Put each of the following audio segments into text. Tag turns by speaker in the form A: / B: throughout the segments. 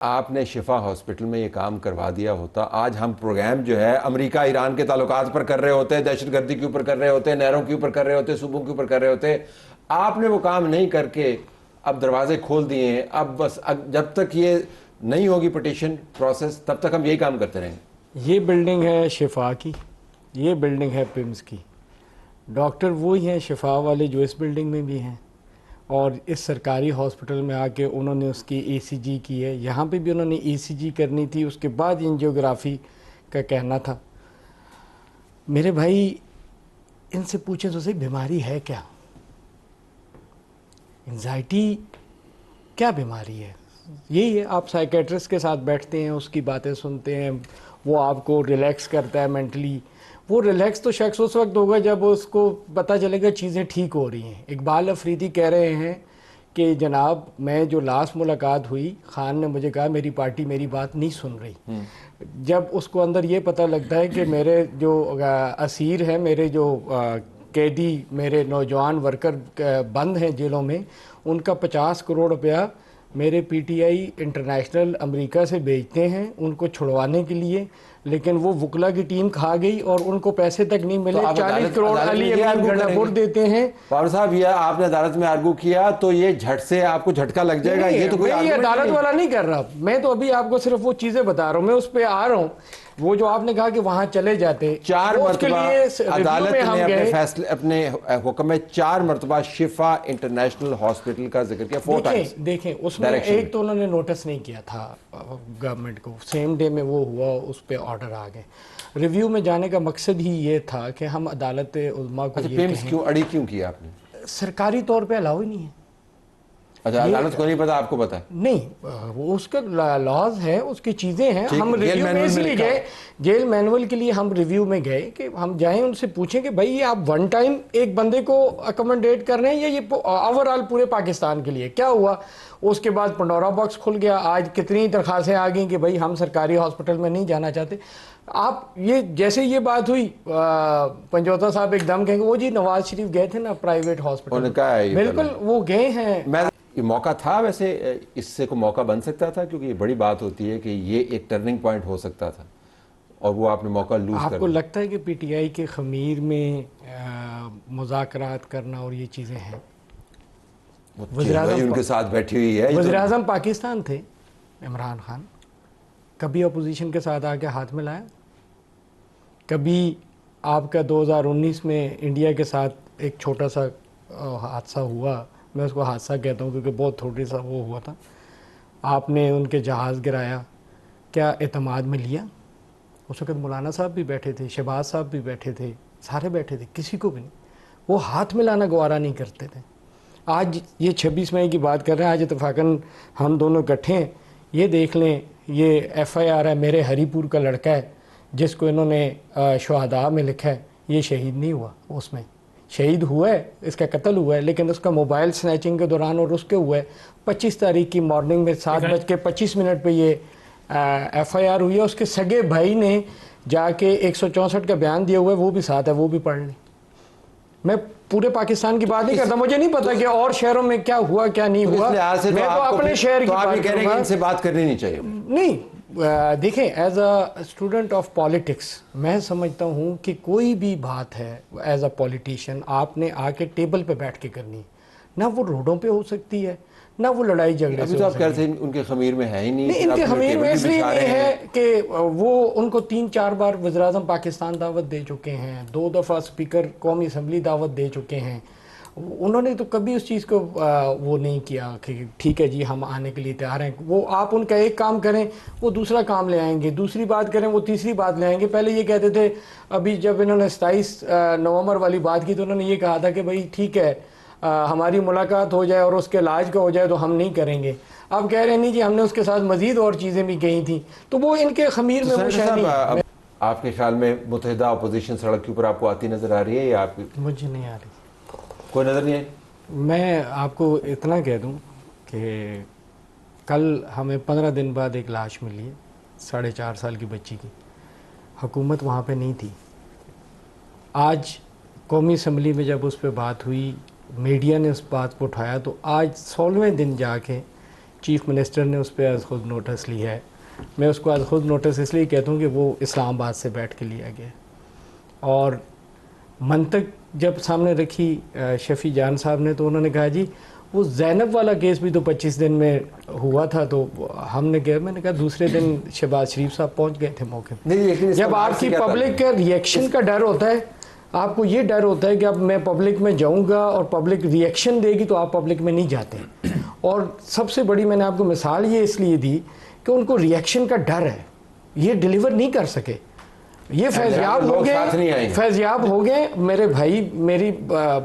A: آپ نے شفا ہاسپٹل میں یہ کام کروا دیا ہوتا، آج ہم پروگرام جو ہے امریکہ ایران کے تعلقات پر کر رہے ہوتے ہیں، دہشت گردی کے اوپر کر رہے ہوتے ہیں، نہروں کے اوپر کر رہے ہوتے ہیں، صوبوں کے اوپر کر رہے ہوتے ہیں. آپ نے وہ کام نہیں کر کے اب دروازے کھول دیے ہیں. اب بس جب تک یہ نہیں ہوگی پٹیشن پروسیس تب تک ہم یہی کام کرتے رہیں گے.
B: یہ بلڈنگ ہے شفا کی، یہ بلڈنگ ہے پمز کی. ڈاکٹر وہی ہیں شفا والے جو اس بلڈنگ میں بھی ہیں، اور اس سرکاری ہاسپٹل میں آ کے انہوں نے اس کی ای سی جی کی ہے. یہاں پہ بھی انہوں نے ای سی جی کرنی تھی، اس کے بعد انجیوگرافی کا کہنا تھا. میرے بھائی ان سے پوچھیں تو صحیح بیماری ہے کیا؟ انزائٹی کیا بیماری ہے؟ یہی ہے، آپ سائیکیٹرسٹ کے ساتھ بیٹھتے ہیں، اس کی باتیں سنتے ہیں، وہ آپ کو ریلیکس کرتا ہے مینٹلی. وہ ریلیکس تو شخص اس وقت ہوگا جب اس کو پتہ چلے گا چیزیں ٹھیک ہو رہی ہیں. اقبال افریدی کہہ رہے ہیں کہ جناب میں جو لاسٹ ملاقات ہوئی، خان نے مجھے کہا میری پارٹی میری بات نہیں سن رہی. جب اس کو اندر یہ پتہ لگتا ہے کہ میرے جو اسیر ہیں، میرے جو قیدی، میرے نوجوان ورکر بند ہیں جیلوں میں، ان کا 50 کروڑ روپیہ میرے پی ٹی آئی انٹرنیشنل امریکہ سے بھیجتے ہیں ان کو چھڑوانے کے لیے، لیکن وہ وکلا کی ٹیم کھا گئی اور ان کو پیسے تک نہیں ملے. 40 کروڑ علی امین گنڈاپور دیتے ہیں.
A: پاور صاحب یہ آپ نے عدالت میں آرگو کیا تو یہ جھٹ سے آپ کو جھٹکا لگ جائے گا. یہ تو کوئی
B: میں یہ عدالت والا نہیں کر رہا، میں تو ابھی آپ کو صرف وہ چیزیں بتا رہا ہوں، میں اس پہ آ رہا ہوں. وہ جو آپ نے کہا کہ وہاں چلے جاتے،
A: 4 مرتبہ عدالت نے اپنے فیصلے اپنے حکم میں 4 مرتبہ شفا انٹرنیشنل ہاسپٹل کا ذکر کیا. 4 ٹائمز.
B: دیکھیں اس میں ایک تو انہوں نے نوٹس نہیں کیا تھا گورنمنٹ کو، سیم ڈے میں وہ ہوا، اس پہ آرڈر آ گئے. ریویو میں جانے کا مقصد ہی یہ تھا کہ ہم عدالت عظمیٰ کو یہ
A: پیمز کیوں اڑی کیوں کیا آپ نے؟
B: سرکاری طور پہ الاؤ ہی نہیں ہے.
A: اچھا عدالت کو نہیں پتا، آپ کو پتا ہے؟
B: نہیں، وہ اس کا لاز ہے، اس کی چیزیں ہیں. ہم ریویو میں اس لیے گئے، جیل مینول کے لیے ہم ریویو میں گئے کہ ہم جائیں ان سے پوچھیں کہ بھائی یہ آپ ون ٹائم ایک بندے کو اکوموڈیٹ کر رہے ہیں یا یہ اوور آل پورے پاکستان کے لیے کیا ہوا. اس کے بعد پنڈورا باکس کھل گیا. آج کتنی درخواستیں آ گئیں کہ بھائی ہم سرکاری ہاسپٹل میں نہیں جانا چاہتے. آپ یہ جیسے یہ بات ہوئی پنجوتا صاحب ایک دم کہیں گے وہ جی نواز شریف گئے تھے نا پرائیویٹ ہاسپٹل. بالکل وہ گئے ہیں.
A: یہ موقع تھا ویسے، اس سے کوئی موقع بن سکتا تھا؟ کیونکہ یہ بڑی بات ہوتی ہے کہ یہ ایک ٹرننگ پوائنٹ ہو سکتا تھا اور وہ آپ نے موقع لوز کر دیا.
B: آپ کو لگتا ہے کہ پی ٹی آئی کے خمیر میں مذاکرات کرنا اور یہ چیزیں ہیں؟
A: ان کے ساتھ بیٹھی ہوئی ہے.
B: وزیر اعظم پاکستان تھے عمران خان، کبھی اپوزیشن کے ساتھ آ کے ہاتھ میں لایا؟ کبھی آپ کا 2019 میں انڈیا کے ساتھ ایک چھوٹا سا حادثہ ہوا، میں اس کو حادثہ کہتا ہوں کیونکہ بہت تھوڑی سا وہ ہوا تھا، آپ نے ان کے جہاز گرایا، کیا اعتماد میں لیا؟ اس وقت مولانا صاحب بھی بیٹھے تھے، شہباز صاحب بھی بیٹھے تھے، سارے بیٹھے تھے، کسی کو بھی نہیں. وہ ہاتھ میں لانا گوارا نہیں کرتے تھے. آج یہ 26 مئی کی بات کر رہے ہیں، آج اتفاقاً ہم دونوں اکٹھے ہیں. یہ دیکھ لیں، یہ ایف آئی آر ہے میرے ہری پور کا لڑکا ہے جس کو انہوں نے شہداء میں لکھا ہے. یہ شہید نہیں ہوا، اس میں شہید ہوا ہے، اس کا قتل ہوا ہے، لیکن اس کا موبائل سنیچنگ کے دوران اور اس کے ہوا ہے 25 تاریخ کی مارننگ میں 7:25 پہ یہ ایف آئی آر ہوئی ہے. اس کے سگے بھائی نے جا کے 164 کا بیان دیا ہوا ہے، وہ بھی ساتھ ہے، وہ بھی پڑھ لیں. میں پورے پاکستان کی بات نہیں کرتا، مجھے نہیں پتا کہ اور شہروں میں کیا ہوا کیا نہیں ہوا. میں تو اپنے شہر کی بات کروں گا.
A: ان سے بات کرنی نہیں چاہیے.
B: نہیں دیکھیں، as a student of politics میں سمجھتا ہوں کہ کوئی بھی بات ہے ایز اے پولیٹیشین آپ نے آ کے ٹیبل پہ بیٹھ کے کرنی ہے. نہ وہ روڈوں پہ ہو سکتی ہے، نہ وہ لڑائی جھگڑے سے.
A: ابھی تو آپ کہہ رہے تھے ان کے خمیر میں ہے ہی نہیں.
B: ان کے خمیر میں اس لیے نہیں ہے کہ وہ ان کو 3-4 بار وزیر اعظم پاکستان دعوت دے چکے ہیں، 2 دفعہ اسپیکر قومی اسمبلی دعوت دے چکے ہیں. انہوں نے تو کبھی اس چیز کو وہ نہیں کیا کہ ٹھیک ہے جی ہم آنے کے لیے تیار ہیں. وہ آپ ان کا ایک کام کریں وہ دوسرا کام لے آئیں گے، دوسری بات کریں وہ تیسری بات لے آئیں گے. پہلے یہ کہتے تھے، ابھی جب انہوں نے 27 نومبر والی بات کی تو انہوں نے یہ کہا تھا کہ بھائی ٹھیک ہے ہماری ملاقات ہو جائے اور اس کے علاج کا ہو جائے تو ہم نہیں کریں گے. اب کہہ رہے نہیں جی ہم نے اس کے ساتھ مزید اور چیزیں بھی کہی تھیں. تو وہ ان کے خمیر میں وہ شاید نہیں.
A: آپ کے خیال میں متحدہ اپوزیشن سڑک کے اوپر آپ کو آتی نظر آ رہی ہے یا آپ کی؟
B: مجھے نہیں آ رہی،
A: کوئی نظر نہیں ہے.
B: میں آپ کو اتنا کہہ دوں کہ کل ہمیں 15 دن بعد ایک لاش ملی ہے 4.5 سال کی بچی کی. حکومت وہاں پہ نہیں تھی. آج قومی اسمبلی میں جب اس پہ بات ہوئی، میڈیا نے اس بات کو اٹھایا، تو آج 16ویں دن جا کے چیف منسٹر نے اس پہ از خود نوٹس لیا ہے. میں اس کو از خود نوٹس اس لیے کہتا ہوں کہ وہ اسلام آباد سے بیٹھ کے لیا گیا, اور منطق جب سامنے رکھی شفیع جان صاحب نے تو انہوں نے کہا جی وہ زینب والا کیس بھی تو 25 دن میں ہوا تھا, تو ہم نے کہا, میں نے کہا دوسرے دن شہباز شریف صاحب پہنچ گئے تھے موقع پہ. جب آپ کی پبلک کے ریئیکشن کا ڈر ہوتا ہے, آپ کو یہ ڈر ہوتا ہے کہ اب میں پبلک میں جاؤں گا اور پبلک ریئیکشن دے گی تو آپ پبلک میں نہیں جاتے. اور سب سے بڑی میں نے آپ کو مثال یہ اس لیے دی کہ ان کو ریئیکشن کا ڈر ہے, یہ ڈیلیور نہیں کر سکے. یہ فیضیاب ہو گئے میرے بھائی, میری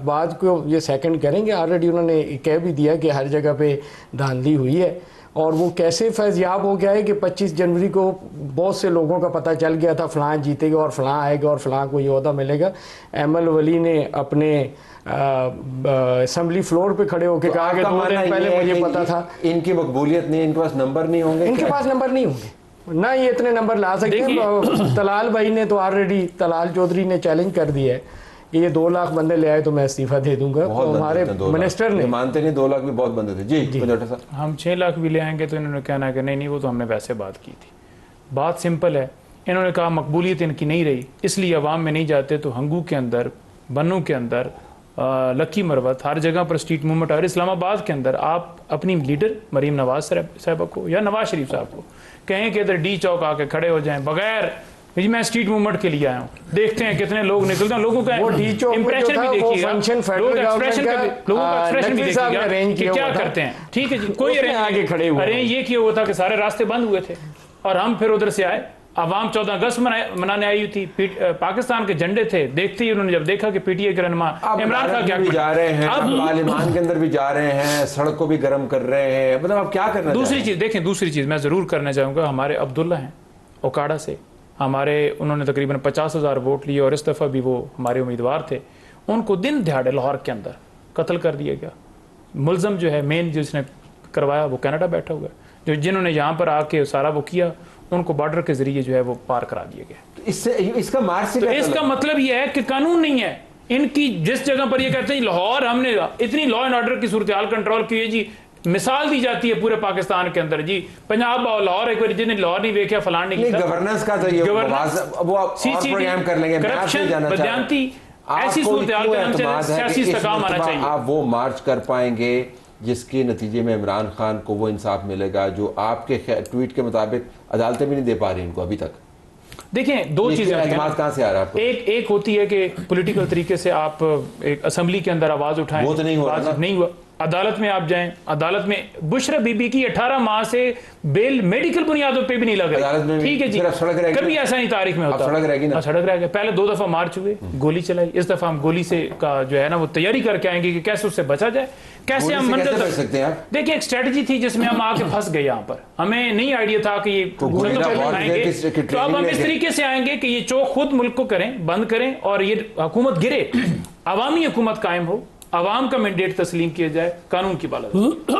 B: بات کو یہ سیکنڈ کریں گے. آلریڈی انہوں نے کہہ بھی دیا کہ ہر جگہ پہ دھاندلی ہوئی ہے, اور وہ کیسے فیضیاب ہو گیا ہے کہ 25 جنوری کو بہت سے لوگوں کا پتہ چل گیا تھا فلاں جیتے گا اور فلاں آئے گا اور فلاں کو یہ عہدہ ملے گا. ایمل ولی نے اپنے اسمبلی فلور پہ کھڑے ہو کے کہا کہ 2 دن پہلے مجھے پتا تھا.
A: ان کی مقبولیت نہیں, ان کے پاس نمبر نہیں ہوں گے,
B: ان کے پاس نمبر نہیں ہوں گے, نہ یہ اتنے نمبر لا سکتے ہیں. طلال بھائی نے تو آلریڈی, طلال چودھری نے چیلنج کر دیا ہے کہ یہ 2 لاکھ بندے لے آئے تو میں استعفیٰ دے دوں گا. ہمارے منسٹر نے
A: مانتے نہیں, 2 لاکھ بھی بہت بندے تھے. جی
C: ہم 6 لاکھ بھی لے آئیں گے تو انہوں نے کہنا ہے کہ نہیں وہ تو ہم نے ویسے بات کی تھی. بات سمپل ہے, انہوں نے کہا مقبولیت ان کی نہیں رہی اس لیے عوام میں نہیں جاتے, تو ہنگو کے اندر, بنو کے اندر, لکی مروت, ہر جگہ پر اسٹریٹ موومنٹ. اور اسلام آباد کے اندر آپ اپنی لیڈر مریم نواز صاحبہ کو یا نواز شریف صاحب کو کہیں کہ ادھر ڈی چوک آ کے کھڑے ہو جائیں بغیر جی میں اسٹریٹ موومنٹ کے لیے آیا ہوں, دیکھتے ہیں کتنے لوگ نکلتے ہیں, لوگوں کا امپریشن بھی دیکھیے گا, لوگوں کا ایکسپریشن بھی دیکھیے گا کہ کیا کرتے ہیں. ٹھیک ہے جی, کوئی ارینج یہ کیا ہوا تھا کہ سارے راستے بند ہوئے تھے اور ہم پھر ادھر سے آئے. عوام 14 اگست منانے آئی ہوئی تھی, پاکستان کے جھنڈے تھے, دیکھتے ہی انہوں نے جب دیکھا کہ پی ٹی اے کے رہنما عمران خان کیا
A: جا رہے ہیں, پارلیمان کے اندر بھی جا رہے ہیں, سڑک کو بھی گرم کر رہے ہیں, مطلب آپ کیا کرنا.
C: دوسری چیز دیکھیں, دوسری چیز میں ضرور کرنا چاہوں گا, ہمارے عبداللہ ہیں اوکاڑا سے, ہمارے انہوں نے تقریباً 50,000 ووٹ لیے اور اس دفعہ بھی وہ ہمارے امیدوار تھے. ان کو دن دہاڑے لاہور کے اندر قتل کر دیا گیا. ملزم جو ہے مین جس نے کروایا وہ کینیڈا بیٹھا ہوا ہے, جنہوں نے یہاں پر آ کے سارا وہ کیا ان کو بارڈر کے ذریعے جو ہے وہ پار کرا دیا گیا.
A: اس کا مارچ
C: تو اس کا مطلب یہ ہے کہ قانون نہیں ہے ان کی. جس جگہ پر یہ کہتے ہیں لاہور ہم نے اتنی لا اینڈ آرڈر کی صورتحال کنٹرول کی ہے جی, مثال دی جاتی ہے پورے پاکستان کے اندر جی, پنجاب اور لاہور ایک بار جن نے لاہور نہیں دیکھا فلان نہیں کیا.
A: گورننس کا تو یہ وہ پروگرام کر لیں گے,
C: کرپشن, بدیانتی, ایسی صورتحال کا ہم سے سیاسی استحکام آنا چاہیے.
A: آپ وہ مارچ کر پائیں گے جس کے نتیجے میں عمران خان کو وہ انصاف ملے گا جو آپ کے ٹویٹ کے مطابق عدالتیں بھی نہیں دے پا رہی ان کو ابھی تک.
C: دیکھیں 2 چیزیں
A: اعتماد کہاں سے آ رہا ہے آپ کو؟
C: ایک ہوتی ہے کہ پولیٹیکل طریقے سے آپ ایک اسمبلی کے اندر آواز اٹھائیں,
A: وہ تو نہیں ہو رہا,
C: نہیں ہوا. عدالت میں آپ جائیں, عدالت میں بشرا بی بی کی 18 ماہ سے بیل میڈیکل بنیادوں پہ بھی نہیں لگ رہی. ٹھیک ہے جی, کبھی ایسا نہیں تاریخ میں ہوتا.
A: سڑک رہ گی نا,
C: سڑک رہ گیا. پہلے 2 دفعہ مارچ ہوئے, گولی چلائی. اس دفعہ ہم گولی سے کا جو ہے نا وہ تیاری کر کے آئیں گے کہ کیسے اس سے بچا جائے, کیسے ہم منظر
A: کر سکتے ہیں.
C: دیکھیں ایک اسٹریٹجی تھی جس میں ہم آ کے پھنس گئے. یہاں پر ہمیں نہیں آئیڈیا تھا کہ یہ تو اب ہم اس طریقے سے آئیں گے کہ یہ چوک خود ملک کو کریں, بند کریں اور یہ حکومت گرے, عوامی حکومت قائم ہو, عوام کا مینڈیٹ تسلیم کیا جائے, قانون کی بالادستی.